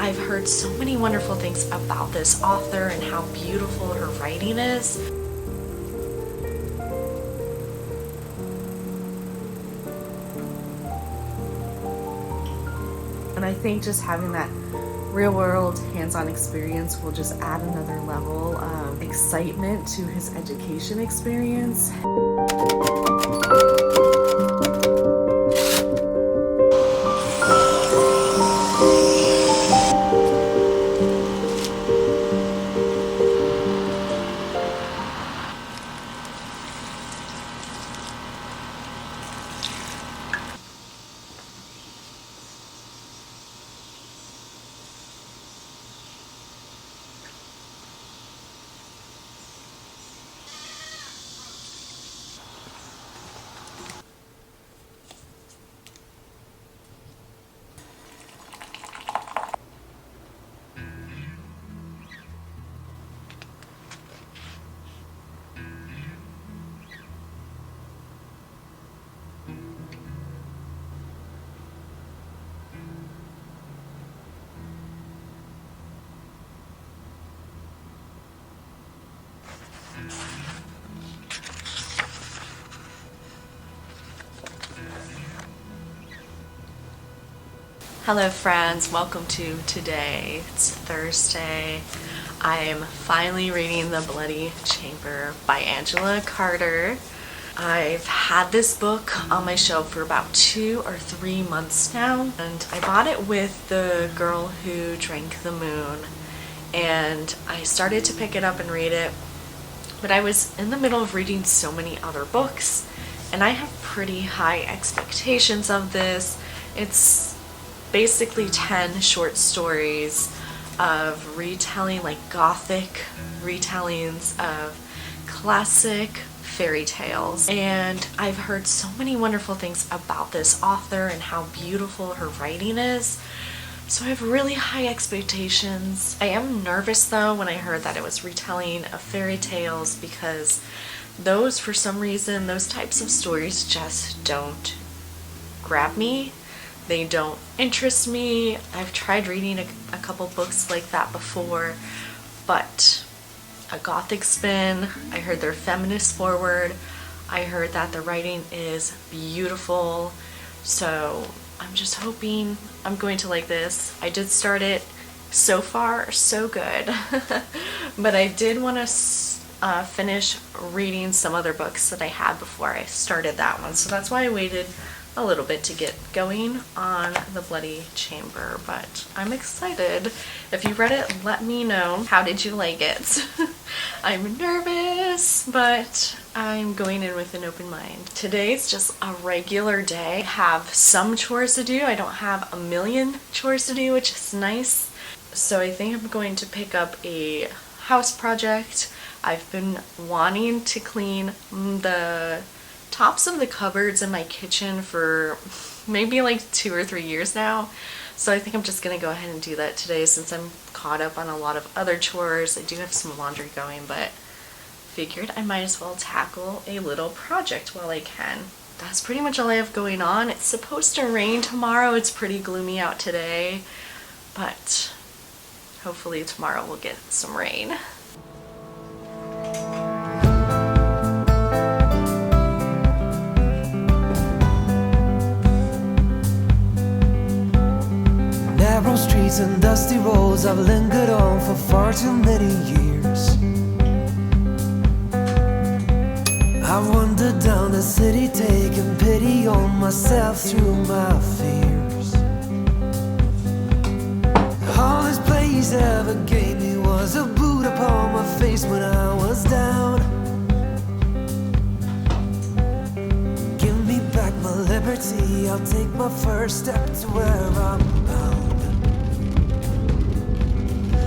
I've heard so many wonderful things about this author and how beautiful her writing is. And I think just having that real-world hands-on experience will just add another level of excitement to his education experience. Hello friends, welcome to today. It's Thursday. I'm finally reading The Bloody Chamber by Angela Carter. I've had this book on my shelf for about 2 or 3 months now, and I bought it with The Girl Who Drank the Moon, and I started to pick it up and read it, but I was in the middle of reading so many other books, and I have pretty high expectations of this. It's basically 10 short stories of retelling, like gothic retellings of classic fairy tales. And I've heard so many wonderful things about this author and how beautiful her writing is. So I have really high expectations. I am nervous though when I heard that it was retelling of fairy tales, because those, for some reason, those types of stories just don't grab me. They don't interest me. I've tried reading a couple books like that before, but a gothic spin. I heard they're feminist forward. I heard that the writing is beautiful. So I'm just hoping I'm going to like this. I did start it. So far, so good. But I did want to finish reading some other books that I had before I started that one. So that's why I waited a little bit to get going on The Bloody Chamber, but I'm excited. If you read it, let me know. How did you like it? I'm nervous, but I'm going in with an open mind. Today's just a regular day. I have some chores to do. I don't have a million chores to do, which is nice. So I think I'm going to pick up a house project. I've been wanting to clean the tops of the cupboards in my kitchen for maybe like 2 or 3 years now. So I think I'm just gonna go ahead and do that today since I'm caught up on a lot of other chores. I do have some laundry going, but figured I might as well tackle a little project while I can. That's pretty much all I have going on. It's supposed to rain tomorrow. It's pretty gloomy out today, but hopefully tomorrow we'll get some rain. Narrow streets and dusty roads I've lingered on for far too many years. I've wandered down the city, taking pity on myself through my fears. All this place ever gave me was a boot upon my face when I was down. Give me back my liberty, I'll take my first step to where I'm bound.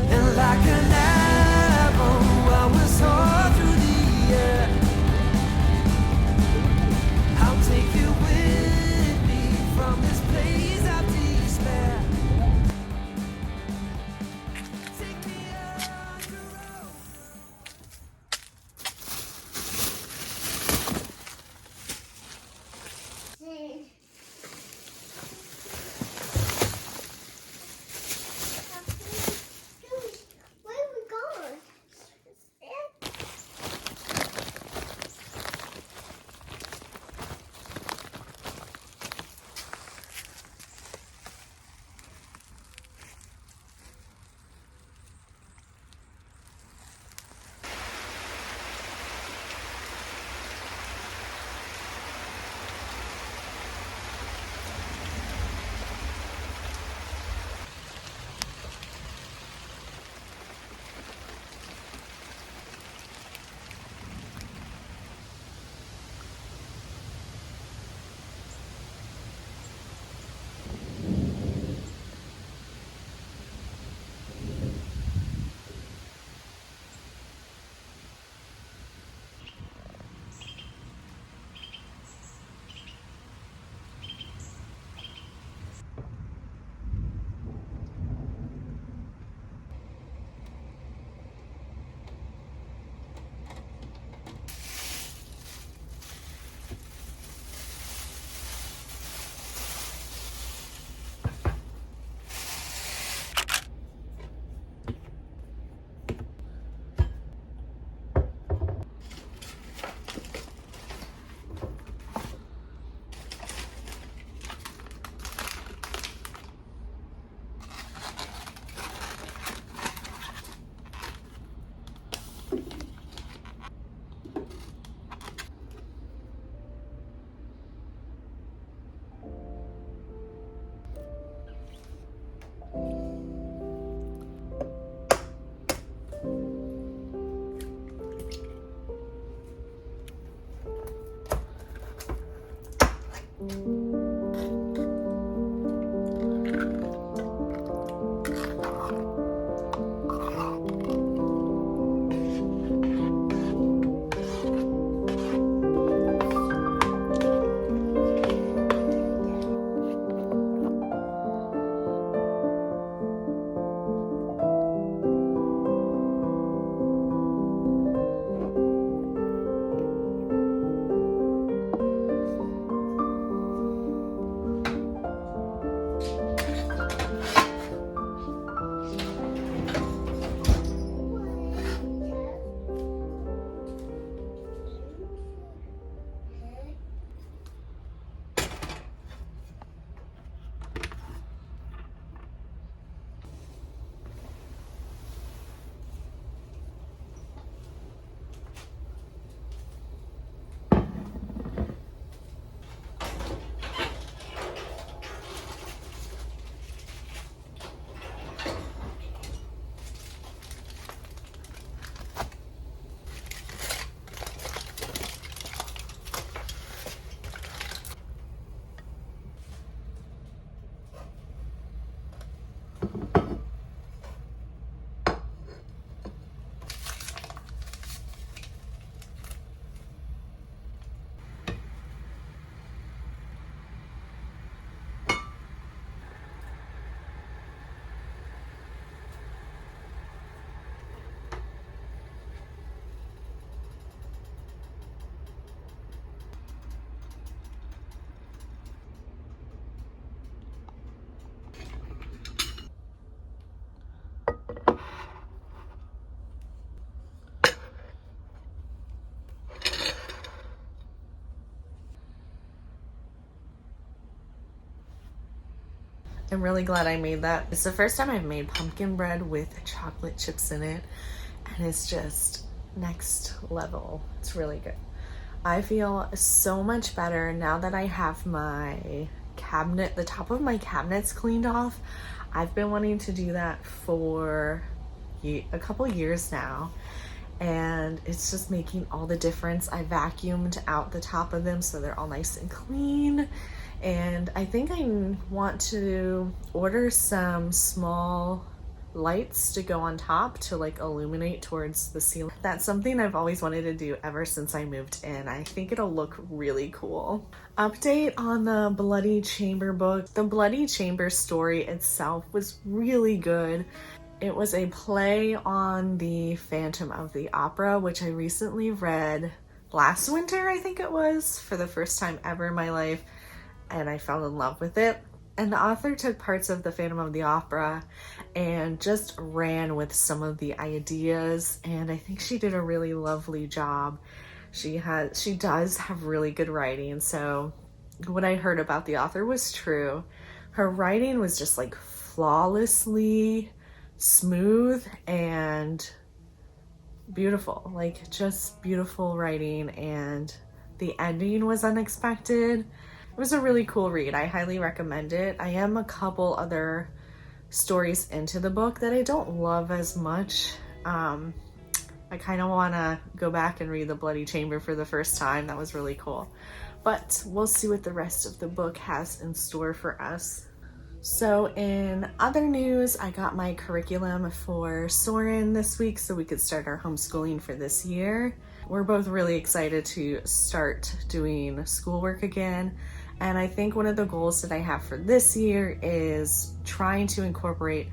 And like an arrow I will soar through the air. I'll take you with me from this place of despair. Take me on the road. I'm really glad I made that. It's the first time I've made pumpkin bread with chocolate chips in it, and it's just next level. It's really good. I feel so much better now that I have my cabinet, the top of my cabinets cleaned off. I've been wanting to do that for a couple years now, and it's just making all the difference. I vacuumed out the top of them so they're all nice and clean, and I think I want to order some small lights to go on top to like illuminate towards the ceiling. That's something I've always wanted to do ever since I moved in. I think it'll look really cool. Update on the Bloody Chamber book. The Bloody Chamber story itself was really good. It was a play on the Phantom of the Opera, which I recently read last winter, I think it was, for the first time ever in my life, and I fell in love with it. And the author took parts of the Phantom of the Opera and just ran with some of the ideas, and I think she did a really lovely job. She does have really good writing, so what I heard about the author was true. Her writing was just like flawlessly smooth and beautiful, like just beautiful writing, and the ending was unexpected. It was a really cool read. I highly recommend it. I am a couple other stories into the book that I don't love as much. I kind of want to go back and read The Bloody Chamber for the first time. That was really cool. But we'll see what the rest of the book has in store for us. So in other news, I got my curriculum for Soren this week so we could start our homeschooling for this year. We're both really excited to start doing schoolwork again. And I think one of the goals that I have for this year is trying to incorporate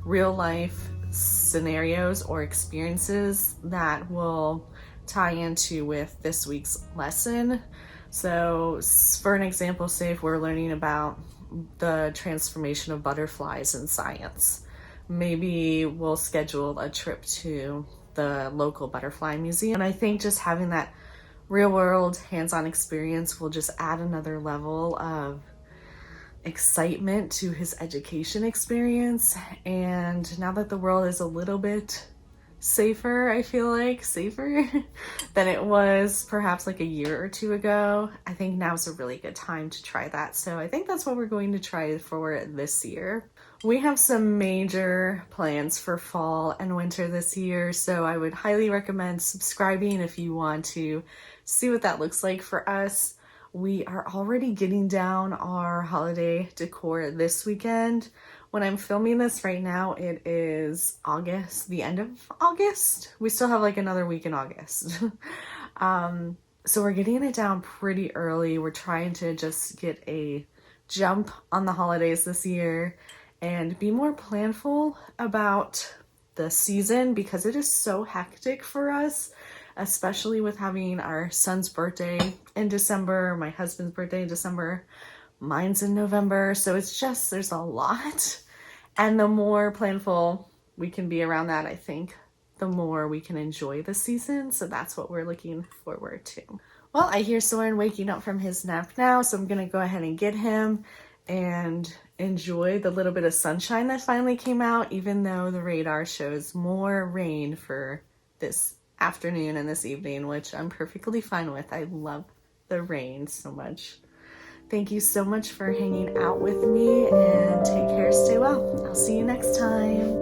real life scenarios or experiences that will tie into with this week's lesson. So for an example, say if we're learning about the transformation of butterflies in science, maybe we'll schedule a trip to the local butterfly museum. And I think just having that real world hands-on experience will just add another level of excitement to his education experience. And now that the world is a little bit safer, I feel like safer than it was perhaps like a year or two ago, I think now's a really good time to try that. So I think that's what we're going to try for this year. We have some major plans for fall and winter this year, so I would highly recommend subscribing if you want to see what that looks like for us. We are already getting down our holiday decor this weekend. When I'm filming this right now, it is August, the end of August. We still have like another week in August. So we're getting it down pretty early. We're trying to just get a jump on the holidays this year and be more planful about the season because it is so hectic for us, especially with having our son's birthday in December, my husband's birthday in December, mine's in November. So it's just, there's a lot. And the more planful we can be around that, I think, the more we can enjoy the season. So that's what we're looking forward to. Well, I hear Soren waking up from his nap now, so I'm going to go ahead and get him and enjoy the little bit of sunshine that finally came out, even though the radar shows more rain for this afternoon and this evening, which I'm perfectly fine with. I love the rain so much. Thank you so much for hanging out with me, and take care, stay well. I'll see you next time.